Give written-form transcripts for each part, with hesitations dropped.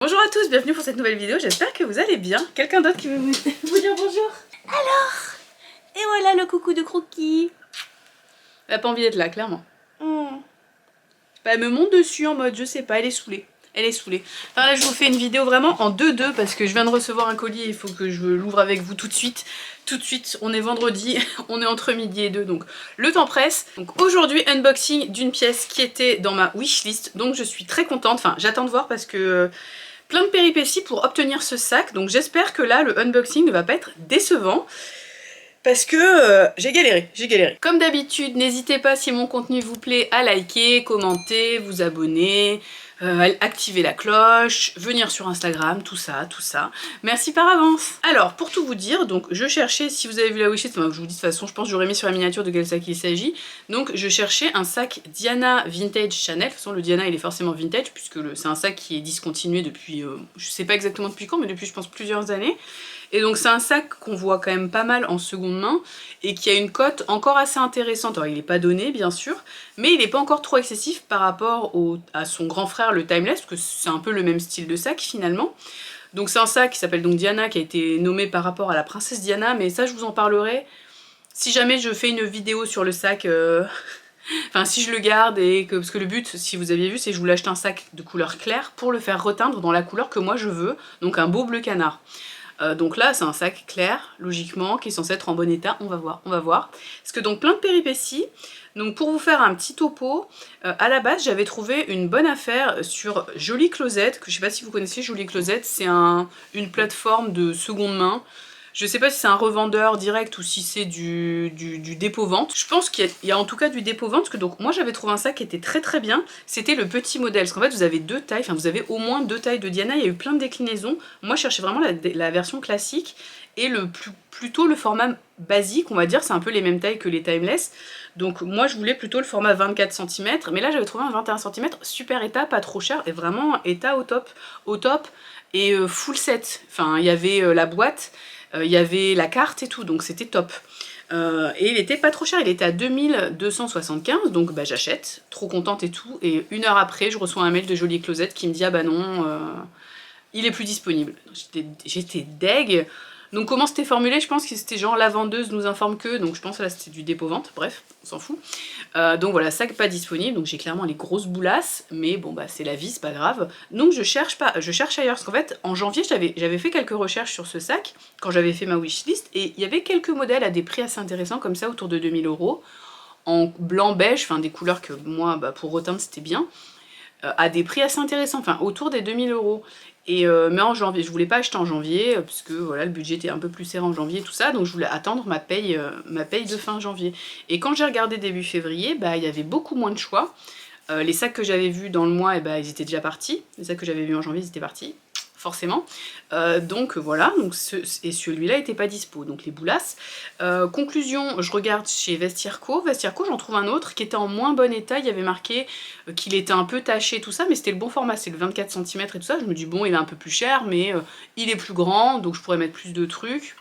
Bonjour à tous, bienvenue pour cette nouvelle vidéo, j'espère que vous allez bien. Quelqu'un d'autre qui veut vous dire bonjour? Alors, et voilà le coucou de Croquis. Elle a pas envie d'être là, clairement. Bah, elle me monte dessus en mode, je sais pas, elle est saoulée. Elle est saoulée. Enfin là je vous fais une vidéo vraiment en 2-2 parce que je viens de recevoir un colis et il faut que je l'ouvre avec vous tout de suite. Tout de suite, on est vendredi, on est entre midi et 2, donc le temps presse. Donc aujourd'hui, unboxing d'une pièce qui était dans ma wishlist, donc je suis très contente. Enfin, j'attends de voir parce que plein de péripéties pour obtenir ce sac, donc j'espère que là, le unboxing ne va pas être décevant. Parce que j'ai galéré, j'ai galéré. Comme d'habitude, n'hésitez pas si mon contenu vous plaît à liker, commenter, vous abonner, activer la cloche, venir sur Instagram, tout ça, tout ça. Merci par avance. Alors, pour tout vous dire, donc je cherchais, si vous avez vu la wishlist, je vous dis de toute façon, je pense que j'aurais mis sur la miniature de quel sac il s'agit. Donc je cherchais un sac Diana Vintage Chanel. De toute façon, le Diana il est forcément vintage, puisque c'est un sac qui est discontinué depuis, je sais pas exactement depuis quand, mais depuis je pense plusieurs années. Et donc c'est un sac qu'on voit quand même pas mal en seconde main et qui a une cote encore assez intéressante. Alors il n'est pas donné bien sûr, mais il n'est pas encore trop excessif par rapport à son grand frère le Timeless, parce que c'est un peu le même style de sac finalement. Donc c'est un sac qui s'appelle donc Diana, qui a été nommé par rapport à la princesse Diana, mais ça je vous en parlerai si jamais je fais une vidéo sur le sac. Enfin, si je le garde et que... Parce que le but, si vous aviez vu, c'est que je voulais acheter un sac de couleur claire pour le faire reteindre dans la couleur que moi je veux, donc un beau bleu canard. Donc là c'est un sac clair, logiquement, qui est censé être en bon état, on va voir, on va voir. Parce que donc plein de péripéties. Donc pour vous faire un petit topo, à la base j'avais trouvé une bonne affaire sur Joli Closet, que je sais pas si vous connaissez Joli Closet, c'est une plateforme de seconde main. Je sais pas si c'est un revendeur direct ou si c'est du dépôt-vente. Je pense qu'il y a en tout cas du dépôt-vente, parce que donc moi j'avais trouvé un sac qui était très très bien. C'était le petit modèle, parce qu'en fait vous avez deux tailles, enfin vous avez au moins deux tailles de Diana, il y a eu plein de déclinaisons. Moi je cherchais vraiment la version classique et plutôt le format basique, on va dire, c'est un peu les mêmes tailles que les Timeless. Donc moi je voulais plutôt le format 24 cm, mais là j'avais trouvé un 21 cm, super état, pas trop cher, et vraiment état au top, et full set. Enfin il y avait la boîte, il y avait la carte et tout, donc c'était top. Et il était pas trop cher, il était à 2275, donc bah j'achète, trop contente et tout, et une heure après je reçois un mail de Joli Closet qui me dit ah bah non, il est plus disponible. J'étais deg. Donc comment c'était formulé? Je pense que c'était genre la vendeuse nous informe que, donc je pense que là c'était du dépôt-vente, bref, on s'en fout. Donc voilà, sac pas disponible, donc j'ai clairement les grosses boulasses, mais bon bah c'est la vie, c'est pas grave. Donc je cherche ailleurs, parce qu'en fait en janvier j'avais fait quelques recherches sur ce sac, quand j'avais fait ma wishlist, et il y avait quelques modèles à des prix assez intéressants comme ça, autour de 2000 €, en blanc beige, enfin des couleurs que moi bah, pour reteindre c'était bien, à des prix assez intéressants, enfin autour des 2000 €. Et mais en janvier, je voulais pas acheter en janvier, parce que voilà, le budget était un peu plus serré en janvier, tout ça, donc je voulais attendre ma paye de fin janvier. Et quand j'ai regardé début février, bah il y avait beaucoup moins de choix. Les sacs que j'avais vus dans le mois, et bah, ils étaient déjà partis. Les sacs que j'avais vus en janvier, ils étaient partis, forcément. Donc voilà, donc et celui-là était pas dispo, donc les boulasses. Conclusion, je regarde chez Vestiaire Co. Vestiaire Co, j'en trouve un autre qui était en moins bon état, il y avait marqué qu'il était un peu taché, tout ça, mais c'était le bon format, c'est le 24 cm et tout ça. Je me dis bon, il est un peu plus cher, mais il est plus grand, donc je pourrais mettre plus de trucs.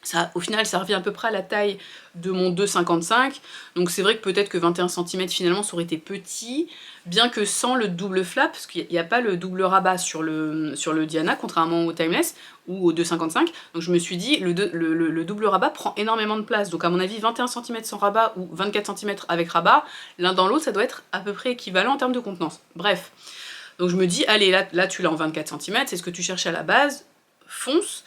Ça, au final, ça revient à peu près à la taille de mon 2,55, donc c'est vrai que peut-être que 21 cm finalement ça aurait été petit, bien que sans le double flap, parce qu'il n'y a pas le double rabat sur le Diana, contrairement au Timeless ou au 2,55, donc je me suis dit, le double rabat prend énormément de place, donc à mon avis 21 cm sans rabat ou 24 cm avec rabat, l'un dans l'autre ça doit être à peu près équivalent en termes de contenance. Bref, donc je me dis, allez, là tu l'as en 24 cm, c'est ce que tu cherchais à la base, fonce.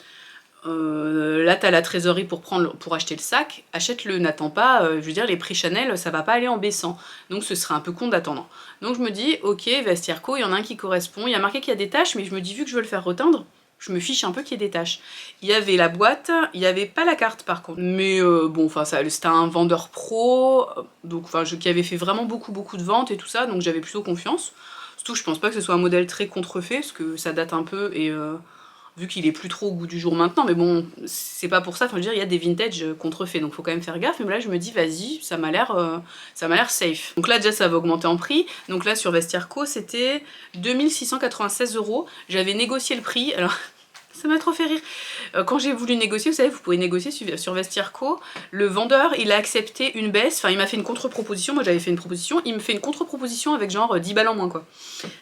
Là t'as la trésorerie pour acheter le sac, achète-le, n'attends pas, je veux dire les prix Chanel ça va pas aller en baissant, donc ce serait un peu con d'attendre. Donc je me dis ok, Vestiaire Co, il y en a un qui correspond, il y a marqué qu'il y a des taches, mais je me dis vu que je veux le faire reteindre, je me fiche un peu qu'il y ait des taches. Il y avait la boîte, il n'y avait pas la carte par contre, mais bon enfin c'était un vendeur pro, donc enfin qui avait fait vraiment beaucoup de ventes et tout ça, donc j'avais plutôt confiance. Surtout je pense pas que ce soit un modèle très contrefait, parce que ça date un peu et vu qu'il est plus trop au goût du jour maintenant, mais bon, c'est pas pour ça, enfin je veux dire, il y a des vintage contrefaits, donc faut quand même faire gaffe, mais là je me dis, vas-y, ça m'a l'air safe. Donc là déjà ça va augmenter en prix, donc là sur Vestiaire Co c'était 2696 €, j'avais négocié le prix, alors Ça m'a trop fait rire. Quand j'ai voulu négocier, vous savez, vous pouvez négocier sur Vestiaire Co. Le vendeur, il a accepté une baisse, enfin il m'a fait une contre-proposition, moi j'avais fait une proposition, il me fait une contre-proposition avec genre 10 balles en moins quoi.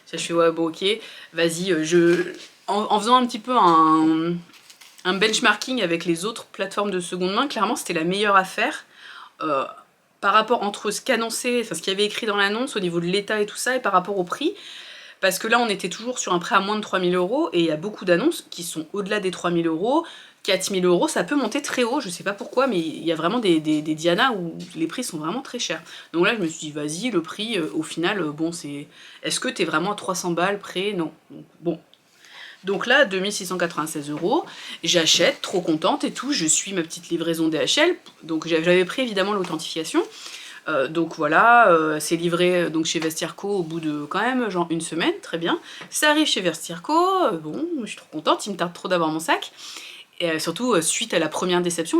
Ça, je fais ouais bon ok, vas-y, en faisant un petit peu un benchmarking avec les autres plateformes de seconde main, clairement c'était la meilleure affaire. Par rapport entre ce qu'annonçait, enfin ce qu'il y avait écrit dans l'annonce au niveau de l'état et tout ça, et par rapport au prix. Parce que là, on était toujours sur un prêt à moins de 3 000 € et il y a beaucoup d'annonces qui sont au-delà des 3 000 €. 4 000 €, ça peut monter très haut, je sais pas pourquoi, mais il y a vraiment des Diana où les prix sont vraiment très chers. Donc là, je me suis dit, vas-y, le prix, au final, bon, c'est... Est-ce que t'es vraiment à 300 balles près? Non. Donc, bon. Donc là, 2696 €, j'achète, trop contente et tout, je suis ma petite livraison DHL, donc j'avais pris évidemment l'authentification. Donc voilà, c'est livré donc chez Vestiaire Co au bout de quand même genre une semaine, très bien. Ça arrive chez Vestiaire Co, bon, je suis trop contente, il me tarde trop d'avoir mon sac. Et surtout, suite à la première déception,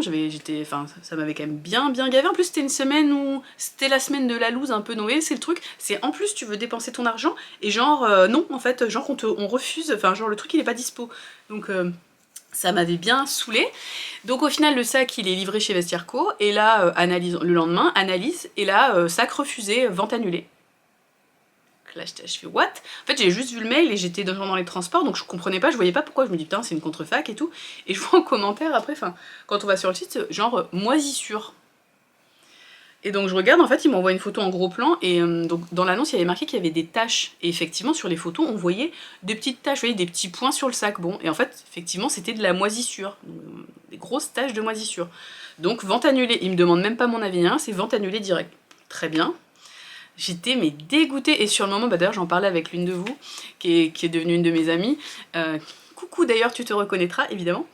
enfin, ça m'avait quand même bien gavé. En plus, c'était une semaine où... C'était la semaine de la loose, un peu Noé, c'est le truc. C'est en plus, tu veux dépenser ton argent, et genre, non, en fait, genre, on refuse, enfin, genre, le truc, il est pas dispo. Donc... ça m'avait bien saoulé. Donc au final, le sac, il est livré chez Vestiaire Co. Et là, analyse, le lendemain, analyse. Et là, sac refusé, vente annulée. Là, je fais what? En fait, j'ai juste vu le mail et j'étais dans les transports, donc je comprenais pas, je voyais pas pourquoi. Je me dis putain, c'est une contrefac et tout. Et je vois en commentaire après, enfin, quand on va sur le site, genre moisissure. Et donc je regarde, en fait, il m'envoie une photo en gros plan, et donc dans l'annonce, il y avait marqué qu'il y avait des taches. Et effectivement, sur les photos, on voyait des petites taches, vous voyez, des petits points sur le sac. Bon, et en fait, effectivement, c'était de la moisissure. Des grosses taches de moisissure. Donc, vente annulée. Il me demande même pas mon avis, hein, c'est vente annulée direct. Très bien. J'étais mais dégoûtée, et sur le moment, bah d'ailleurs j'en parlais avec l'une de vous, qui est devenue une de mes amies, coucou d'ailleurs, tu te reconnaîtras évidemment,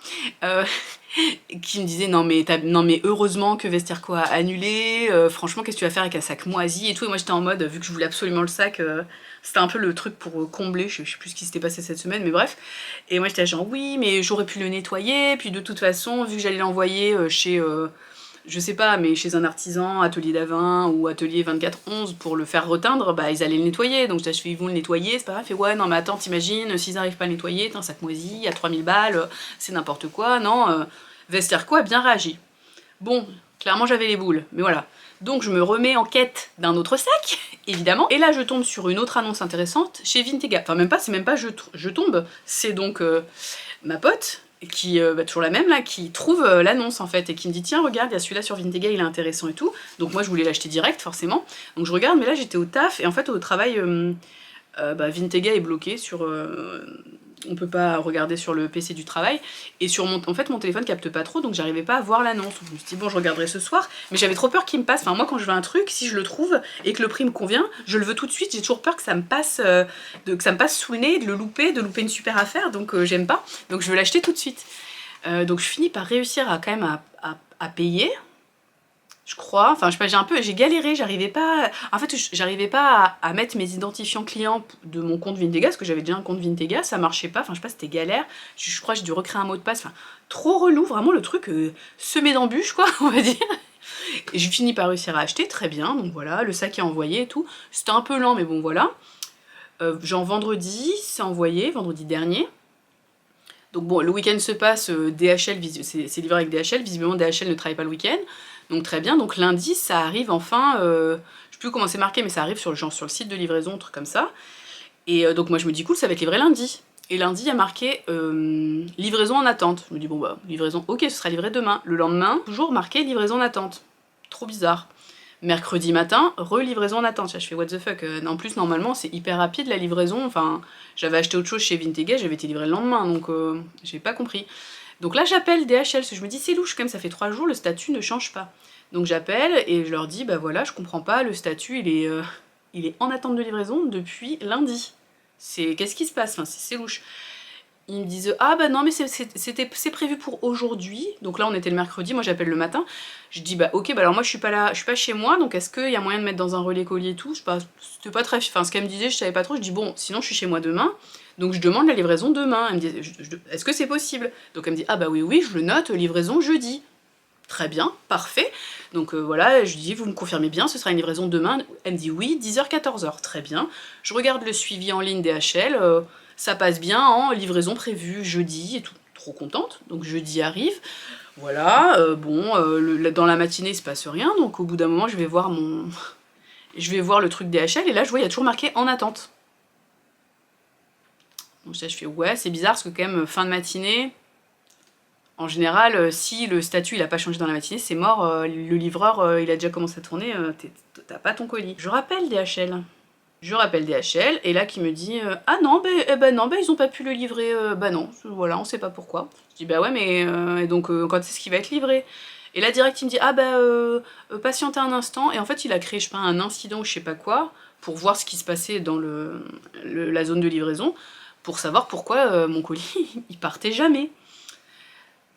qui me disait non mais heureusement que Vestiaire Co a annulé, franchement qu'est-ce que tu vas faire avec un sac moisi et tout, et moi j'étais en mode, vu que je voulais absolument le sac, c'était un peu le truc pour combler, je sais plus ce qui s'était passé cette semaine, mais bref, et moi j'étais genre oui mais j'aurais pu le nettoyer, puis de toute façon vu que j'allais l'envoyer chez... je sais pas, mais chez un artisan, atelier d'Avin ou atelier 2411 pour le faire reteindre, bah ils allaient le nettoyer. Donc je fais, ils vont le nettoyer, c'est pas grave. Je fais, ouais, non mais attends, t'imagines, s'ils arrivent pas à le nettoyer, t'as un sac moisi, à 3000 balles, c'est n'importe quoi. Non, Vestiaire Co a bien réagi. Bon, clairement j'avais les boules, mais voilà. Donc je me remets en quête d'un autre sac, évidemment. Et là je tombe sur une autre annonce intéressante chez Vintega. Enfin même pas, c'est même pas je tombe, c'est donc ma pote, qui, toujours la même là, qui trouve l'annonce en fait, et qui me dit tiens regarde, il y a celui-là sur Vintega, il est intéressant et tout. Donc moi je voulais l'acheter direct forcément. Donc je regarde, mais là j'étais au taf, et en fait au travail, Vintega est bloqué sur... on peut pas regarder sur le PC du travail, et sur en fait mon téléphone capte pas trop, donc j'arrivais pas à voir l'annonce. Je me suis dit bon, je regarderai ce soir, mais j'avais trop peur qu'il me passe. Enfin moi quand je veux un truc, si je le trouve et que le prix me convient, je le veux tout de suite. J'ai toujours peur que ça me passe sous le nez, de louper une super affaire, donc j'aime pas, donc je veux l'acheter tout de suite. Donc je finis par réussir à quand même à payer, je crois. Enfin je sais pas, j'ai galéré, j'arrivais pas, en fait j'arrivais pas à mettre mes identifiants clients de mon compte Vintega, parce que j'avais déjà un compte Vintega, ça marchait pas, enfin je sais pas, c'était galère, je crois que j'ai dû recréer un mot de passe, enfin trop relou, vraiment le truc semé d'embûches quoi, on va dire. Et je finis par réussir à acheter, très bien, donc voilà, le sac est envoyé et tout, c'était un peu lent mais bon voilà. Genre vendredi, c'est envoyé, vendredi dernier. Donc bon, le week-end se passe, DHL, c'est livré avec DHL, visiblement DHL ne travaille pas le week-end. Donc très bien, donc lundi ça arrive enfin, je sais plus comment c'est marqué, mais ça arrive sur le site de livraison, un truc comme ça. Et donc moi je me dis cool, ça va être livré lundi. Et lundi il y a marqué livraison en attente. Je me dis bon bah livraison, ok, ce sera livré demain. Le lendemain, toujours marqué livraison en attente. Trop bizarre. Mercredi matin, relivraison en attente. Je fais what the fuck. En plus normalement c'est hyper rapide la livraison, enfin j'avais acheté autre chose chez Vintega, j'avais été livré le lendemain, donc j'ai pas compris. Donc là j'appelle DHL, parce que je me dis c'est louche quand même, ça fait 3 jours, le statut ne change pas. Donc j'appelle et je leur dis bah voilà, je comprends pas, le statut il est en attente de livraison depuis lundi. Qu'est-ce qui se passe? Enfin c'est louche. Ils me disent ah bah non mais c'est prévu pour aujourd'hui. Donc là on était le mercredi, moi j'appelle le matin. Je dis bah ok, bah alors moi je suis pas là, je suis pas chez moi, donc est-ce qu'il y a moyen de mettre dans un relais colis et tout? Je sais pas, c'était pas très... Enfin ce qu'elle me disait je savais pas trop, je dis bon sinon je suis chez moi demain. Donc je demande la livraison demain. Elle me dit est-ce que c'est possible? Donc elle me dit ah bah oui je le note, livraison jeudi. Très bien, parfait. Donc voilà, je lui dis vous me confirmez bien, ce sera une livraison demain? Elle me dit oui, 10h 14h, très bien. Je regarde le suivi en ligne DHL, ça passe bien en livraison prévue jeudi et tout. trop contente. Donc jeudi arrive, voilà, dans la matinée il se passe rien, donc au bout d'un moment je vais voir le truc DHL et là je vois il y a toujours marqué en attente. Donc ça je fais ouais c'est bizarre parce que quand même fin de matinée, en général si le statut il a pas changé dans la matinée c'est mort, le livreur il a déjà commencé à tourner, t'as pas ton colis. Je rappelle DHL. Et là qui me dit ah non, non, ils ont pas pu le livrer, bah non, voilà, on sait pas pourquoi. Je dis bah ouais, mais et donc quand est-ce qu'il va être livré? Et là direct il me dit ah bah patientez un instant, et en fait il a créé je sais pas un incident ou je sais pas quoi pour voir ce qui se passait dans la zone de livraison pour savoir pourquoi mon colis il partait jamais.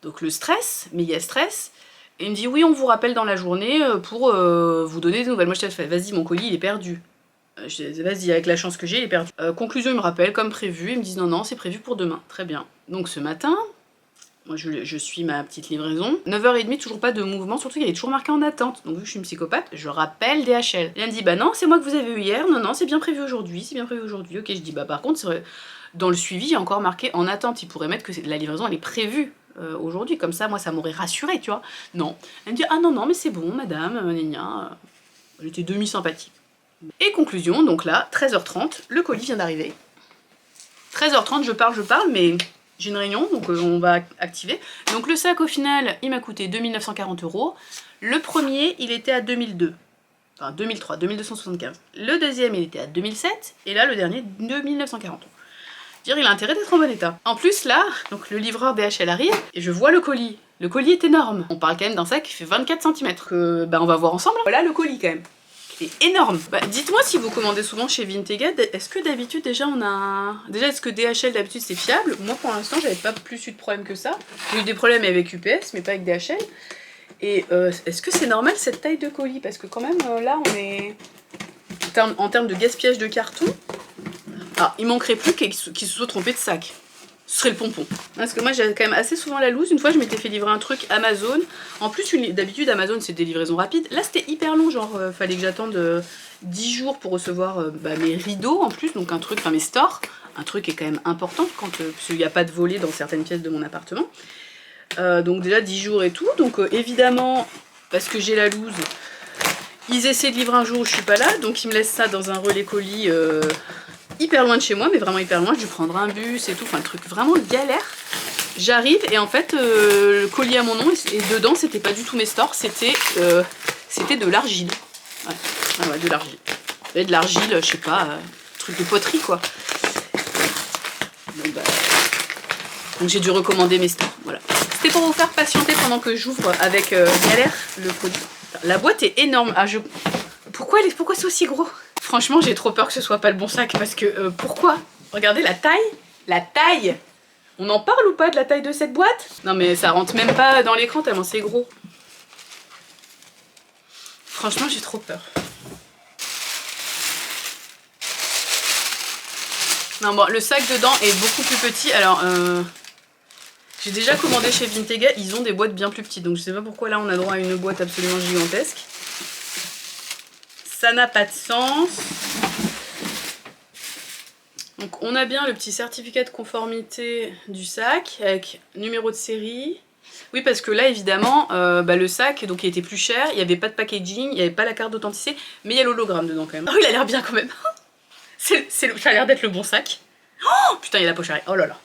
Donc le stress, méga stress. Et il me dit oui on vous rappelle dans la journée pour vous donner des nouvelles. Moi je t'ai fait vas-y mon colis il est perdu. Je dis vas-y avec la chance que j'ai il est perdu. Conclusion il me rappelle comme prévu, ils me disent non c'est prévu pour demain. Très bien. Donc ce matin, moi je suis ma petite livraison. 9h30 toujours pas de mouvement, surtout qu'il est toujours marqué en attente. Donc vu que je suis une psychopathe, je rappelle DHL. Et elle me dit bah non c'est moi que vous avez eu hier, non c'est bien prévu aujourd'hui, Ok je dis bah par contre dans le suivi il y a encore marqué en attente, il pourrait mettre que la livraison elle est prévue. Aujourd'hui, comme ça, moi, ça m'aurait rassurée, tu vois. Non. Elle me dit, ah non, mais c'est bon, madame, j'étais demi-sympathique. Et conclusion, donc là, 13h30, le colis vient d'arriver. 13h30, je parle, mais j'ai une réunion, donc on va activer. Donc le sac, au final, il m'a coûté 2940 €. Le premier, il était à 2002. Enfin, 2003, 2275. Le deuxième, il était à 2007. Et là, le dernier, 2940 €. Dire il a intérêt d'être en bon état. En plus là, donc le livreur DHL arrive et je vois le colis. Le colis est énorme. On parle quand même d'un sac qui fait 24 cm. Que on va voir ensemble. Voilà le colis quand même. Il est énorme. Dites-moi si vous commandez souvent chez Vintega, est-ce que d'habitude déjà on a... Déjà est-ce que DHL d'habitude c'est fiable? Moi pour l'instant j'avais pas plus eu de problème que ça. J'ai eu des problèmes avec UPS mais pas avec DHL. Et est-ce que c'est normal cette taille de colis? Parce que quand même là on est... En termes de gaspillage de carton... Ah, il manquerait plus qu'il se soit trompé de sac. Ce serait le pompon. Parce que moi j'ai quand même assez souvent la loose. Une fois je m'étais fait livrer un truc Amazon. En plus d'habitude Amazon c'est des livraisons rapides. Là c'était hyper long, genre fallait que j'attende 10 jours pour recevoir mes rideaux en plus. Donc un truc, enfin mes stores. Un truc est quand même important quand parce qu'il n'y a pas de volet dans certaines pièces de mon appartement. Donc déjà 10 jours et tout. Donc évidemment, parce que j'ai la loose, ils essaient de livrer un jour où je suis pas là. Donc ils me laissent ça dans un relais colis... hyper loin de chez moi, mais vraiment hyper loin, je dû prendre un bus et tout, enfin un truc vraiment galère. J'arrive et en fait le colis à mon nom et dedans c'était pas du tout mes stores, c'était de l'argile. Ouais, de l'argile. Et de l'argile, je sais pas, truc de poterie quoi. Donc j'ai dû recommander mes stores, voilà. C'était pour vous faire patienter pendant que j'ouvre avec galère le colis. La boîte est énorme. Ah, pourquoi c'est aussi gros? Franchement, j'ai trop peur que ce soit pas le bon sac parce que pourquoi? Regardez la taille. La taille. On en parle ou pas de la taille de cette boîte? Non mais ça rentre même pas dans l'écran tellement c'est gros. Franchement, j'ai trop peur. Non bon, le sac dedans est beaucoup plus petit. Alors, j'ai déjà commandé chez Vintega, ils ont des boîtes bien plus petites. Donc je sais pas pourquoi là on a droit à une boîte absolument gigantesque. Ça n'a pas de sens. Donc on a bien le petit certificat de conformité du sac avec numéro de série. Oui parce que là évidemment le sac donc il était plus cher, il n'y avait pas de packaging, il n'y avait pas la carte d'authenticité, mais il y a l'hologramme dedans quand même. Oh il a l'air bien quand même. Ça a l'air d'être le bon sac. Oh putain il y a la poche arrière. Oh là là.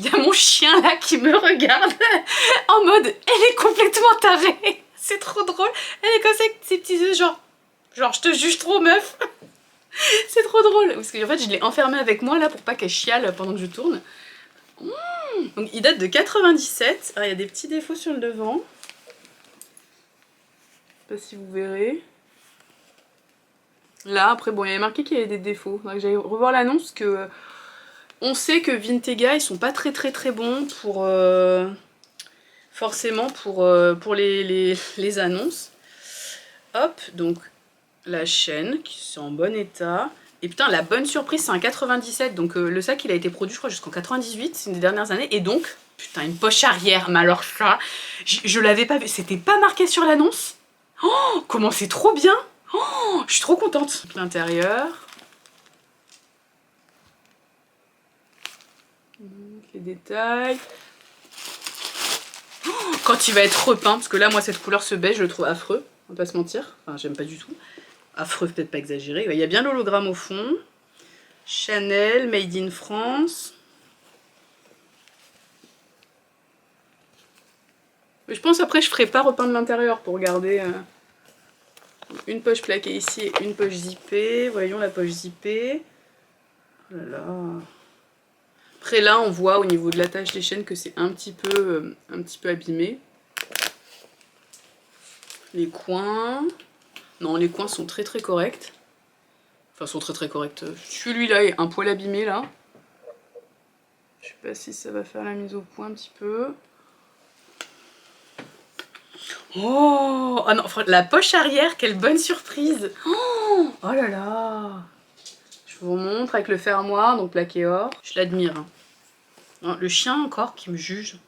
Il y a mon chien là qui me regarde en mode elle est complètement tarée. C'est trop drôle. Elle est comme ça avec ses petits yeux genre je te juge trop meuf. C'est trop drôle. Parce que en fait je l'ai enfermée avec moi là pour pas qu'elle chiale pendant que je tourne. Donc il date de 97. Alors il y a des petits défauts sur le devant. Je sais pas si vous verrez. Là après bon il y avait marqué qu'il y avait des défauts. Donc j'allais revoir l'annonce parce que... On sait que Vintega, ils sont pas très bons pour... forcément pour les annonces. Hop, donc la chaîne qui est en bon état. Et putain, la bonne surprise, c'est un 97. Donc le sac, il a été produit, je crois, jusqu'en 98, c'est une des dernières années. Et donc, putain, une poche arrière. Mais alors ça, je l'avais pas vu. C'était pas marqué sur l'annonce. Oh, comment c'est trop bien. Oh, je suis trop contente. L'intérieur... Les détails. Oh, quand il va être repeint, parce que là, moi, cette couleur, ce beige, je le trouve affreux. On va pas se mentir. Enfin, j'aime pas du tout. Affreux, peut-être pas exagéré. Il y a bien l'hologramme au fond. Chanel, Made in France. Mais je pense après, je ferai pas repeindre l'intérieur pour garder une poche plaquée ici et une poche zippée. Voyons la poche zippée. Oh là là. Après là, on voit au niveau de l'attache des chaînes que c'est un petit peu abîmé. Les coins. Non, les coins sont très très corrects. Enfin, sont très très corrects. Celui-là est un poil abîmé là. Je sais pas si ça va faire la mise au point un petit peu. Oh, oh non, la poche arrière, quelle bonne surprise. Oh, oh là là. Je vous montre avec le fermoir, donc plaqué or. Je l'admire. Hein. Le chien encore qui me juge.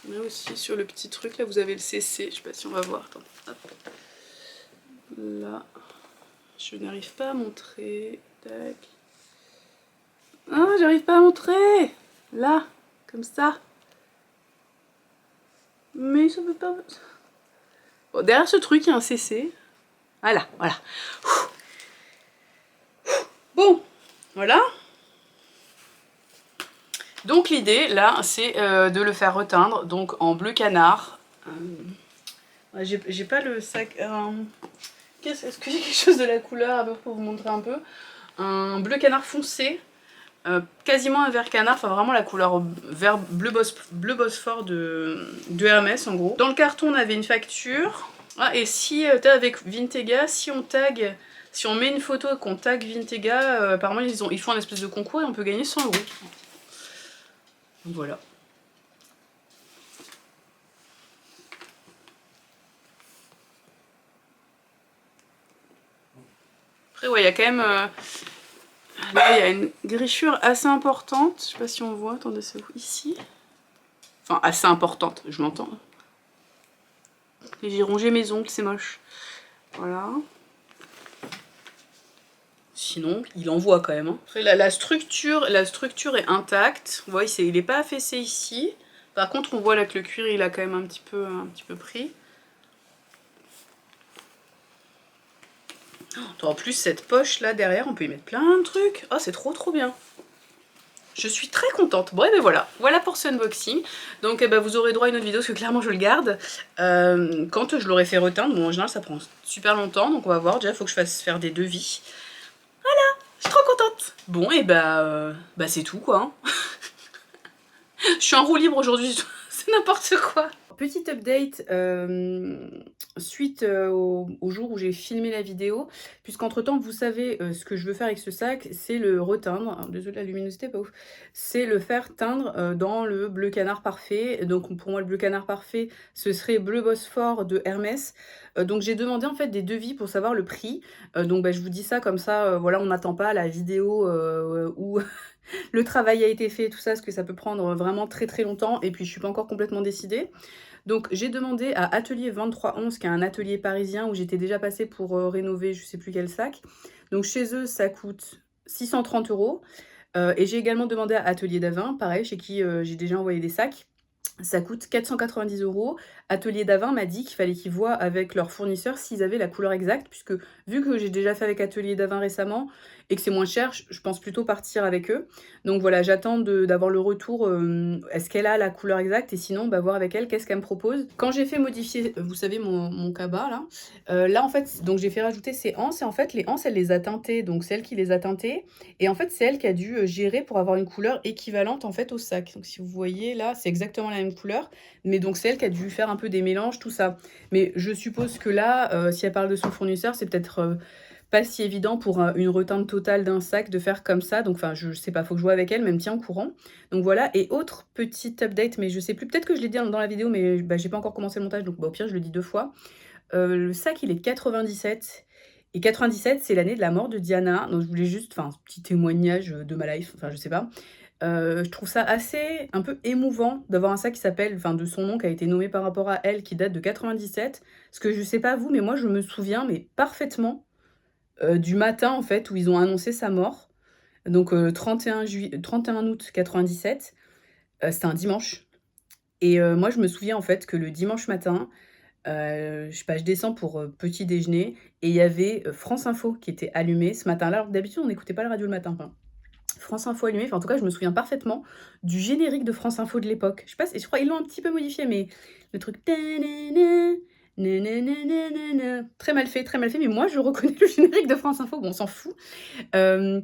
Là aussi, sur le petit truc, là, vous avez le CC. Je sais pas si on va voir. Attends. Hop. Là. Je n'arrive pas à montrer. Tac. Ah, j'arrive pas à montrer. Là, comme ça. Mais ça peut pas... Bon, derrière ce truc, il y a un CC. Voilà, voilà. Bon, voilà. Donc l'idée, là, c'est de le faire reteindre, donc en bleu canard. J'ai pas le sac... Est-ce que j'ai quelque chose de la couleur pour vous montrer un peu? Un bleu canard foncé. Quasiment un vert canard, enfin vraiment la couleur vert bleu Bosphore de Hermès en gros. Dans le carton on avait une facture. Ah, et si t'es avec Vintega, si on met une photo et qu'on tag Vintega, apparemment ils font un espèce de concours et on peut gagner 100 €. Donc voilà. Après ouais, il y a quand même... là il y a une griffure assez importante, je sais pas si on voit, attendez c'est où? Ici. Enfin assez importante, je m'entends. Et j'ai rongé mes ongles, c'est moche. Voilà. Sinon, il envoie quand même. Hein. Après, la structure est intacte. Vous voyez, il n'est pas affaissé ici. Par contre, on voit là que le cuir, il a quand même un petit peu pris. Oh, en plus, cette poche là derrière, on peut y mettre plein de trucs. Oh, c'est trop bien. Je suis très contente. Bon, et ben voilà pour ce unboxing. Donc vous aurez droit à une autre vidéo parce que clairement je le garde quand je l'aurai fait reteindre. Bon, en général ça prend super longtemps, donc on va voir. Déjà il faut que je fasse faire des devis. Voilà, je suis trop contente. Bon, et c'est tout quoi. Hein. Je suis en roue libre aujourd'hui, c'est n'importe quoi. Petite update suite au jour où j'ai filmé la vidéo, puisqu'entre temps vous savez ce que je veux faire avec ce sac, c'est le reteindre. Alors, désolé la luminosité pas ouf, c'est le faire teindre dans le bleu canard parfait. Donc pour moi le bleu canard parfait ce serait bleu Bosphore de Hermès. Donc j'ai demandé en fait des devis pour savoir le prix. Donc je vous dis ça comme ça, voilà, on n'attend pas la vidéo où le travail a été fait, tout ça, parce que ça peut prendre vraiment très longtemps, et puis je suis pas encore complètement décidée. Donc j'ai demandé à Atelier 2311, qui est un atelier parisien où j'étais déjà passée pour rénover je sais plus quel sac. Donc chez eux ça coûte 630 €. Et j'ai également demandé à Atelier d'Avin, pareil, chez qui j'ai déjà envoyé des sacs. Ça coûte 490 €. Atelier d'Avin m'a dit qu'il fallait qu'ils voient avec leur fournisseur s'ils avaient la couleur exacte, puisque vu que j'ai déjà fait avec Atelier d'Avin récemment et que c'est moins cher, je pense plutôt partir avec eux. Donc voilà, j'attends d'avoir le retour, est-ce qu'elle a la couleur exacte, et sinon voir avec elle qu'est-ce qu'elle me propose. Quand j'ai fait modifier, vous savez, mon cabas là en fait, donc j'ai fait rajouter ces anses, et en fait les anses elle les a teintées, donc c'est elle qui les a teintées, et en fait c'est elle qui a dû gérer pour avoir une couleur équivalente en fait au sac. Donc si vous voyez là, c'est exactement la même couleur, mais donc c'est elle qui a dû faire un peu des mélanges, tout ça. Mais je suppose que là, si elle parle de son fournisseur, c'est peut-être pas si évident pour une reteinte totale d'un sac de faire comme ça. Donc enfin, je sais pas, faut que je vois avec elle, mais elle me tient au courant. Donc voilà, et autre petite update, mais je sais plus, peut-être que je l'ai dit dans la vidéo, mais j'ai pas encore commencé le montage, donc au pire je le dis 2 fois. Le sac il est de 97. Et 97, c'est l'année de la mort de Diana. Donc je voulais juste, enfin, un petit témoignage de ma life, enfin je sais pas. Je trouve ça assez, un peu émouvant d'avoir un sac qui s'appelle, enfin de son nom qui a été nommé par rapport à elle, qui date de 97. Parce que je sais pas vous, mais moi je me souviens mais parfaitement du matin en fait où ils ont annoncé sa mort. Donc 31 août 97, c'était un dimanche. Et moi je me souviens en fait que le dimanche matin, je sais pas, je descends pour, petit déjeuner et il y avait, France Info qui était allumé ce matin-là. Alors que d'habitude on n'écoutait pas la radio le matin, enfin, France Info allumée, enfin en tout cas je me souviens parfaitement du générique de France Info de l'époque. Je sais pas si je crois ils l'ont un petit peu modifié, mais le truc ta-na-na, na-na-na-na-na-na, très mal fait, mais moi je reconnais le générique de France Info, bon on s'en fout. Hem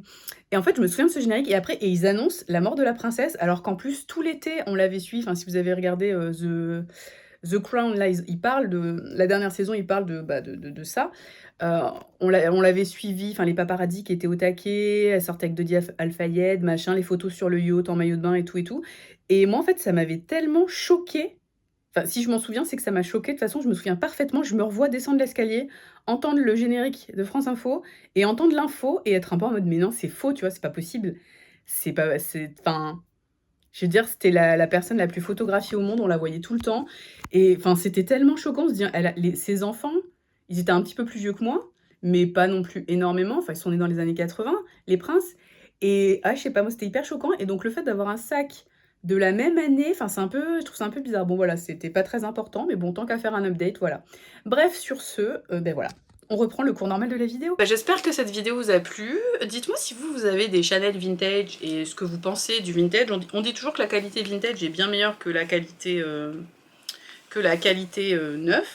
Et en fait, je me souviens de ce générique et ils annoncent la mort de la princesse, alors qu'en plus tout l'été on l'avait suivi. Enfin si vous avez regardé, The Crown, là ils parlent de la dernière saison, ils parlent de, bah, de ça. Heu, on l'avait suivi, enfin les paparazzis qui étaient au taquet, elle sortait avec Dodi Al Fayed, machin, les photos sur le yacht en maillot de bain et tout et tout. Et moi en fait ça m'avait tellement choquée. Enfin, si je m'en souviens, c'est que ça m'a choquée. De toute façon, je me souviens parfaitement, je me revois descendre l'escalier, entendre le générique de France Info et entendre l'info et être un peu en mode: «Mais non, c'est faux, tu vois? C'est pas possible». C'est enfin, je veux dire, c'était la personne la plus photographiée au monde, on la voyait tout le temps et enfin, c'était tellement choquant de se dire elle a ses enfants, ils étaient un petit peu plus vieux que moi, mais pas non plus énormément, enfin, ils sont nés dans les années 80, les princes. Et ah, je sais pas, moi, c'était hyper choquant et donc le fait d'avoir un sac de la même année, enfin, c'est un peu je trouve ça un peu bizarre. Bon, voilà, c'était pas très important, mais bon, tant qu'à faire un update, voilà. Bref, sur ce, beh, voilà, on reprend le cours normal de la vidéo. Bah, j'espère que cette vidéo vous a plu. Dites-moi si vous avez des Chanel vintage et ce que vous pensez du vintage. On dit toujours que la qualité vintage est bien meilleure que la qualité, neuve.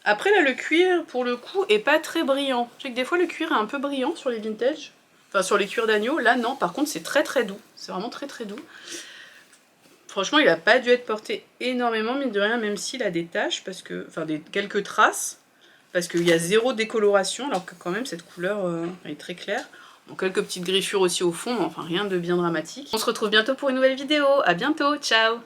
Après là, le cuir pour le coup est pas très brillant. Je sais que des fois le cuir est un peu brillant sur les vintage. Enfin sur les cuirs d'agneau. Là non, par contre c'est très doux. C'est vraiment très doux. Franchement il a pas dû être porté énormément mine de rien, même s'il a des taches, parce que, enfin quelques traces. Parce qu'il y a zéro décoloration, alors que quand même cette couleur est très claire. Bon, quelques petites griffures aussi au fond, mais enfin rien de bien dramatique. On se retrouve bientôt pour une nouvelle vidéo. À bientôt, ciao!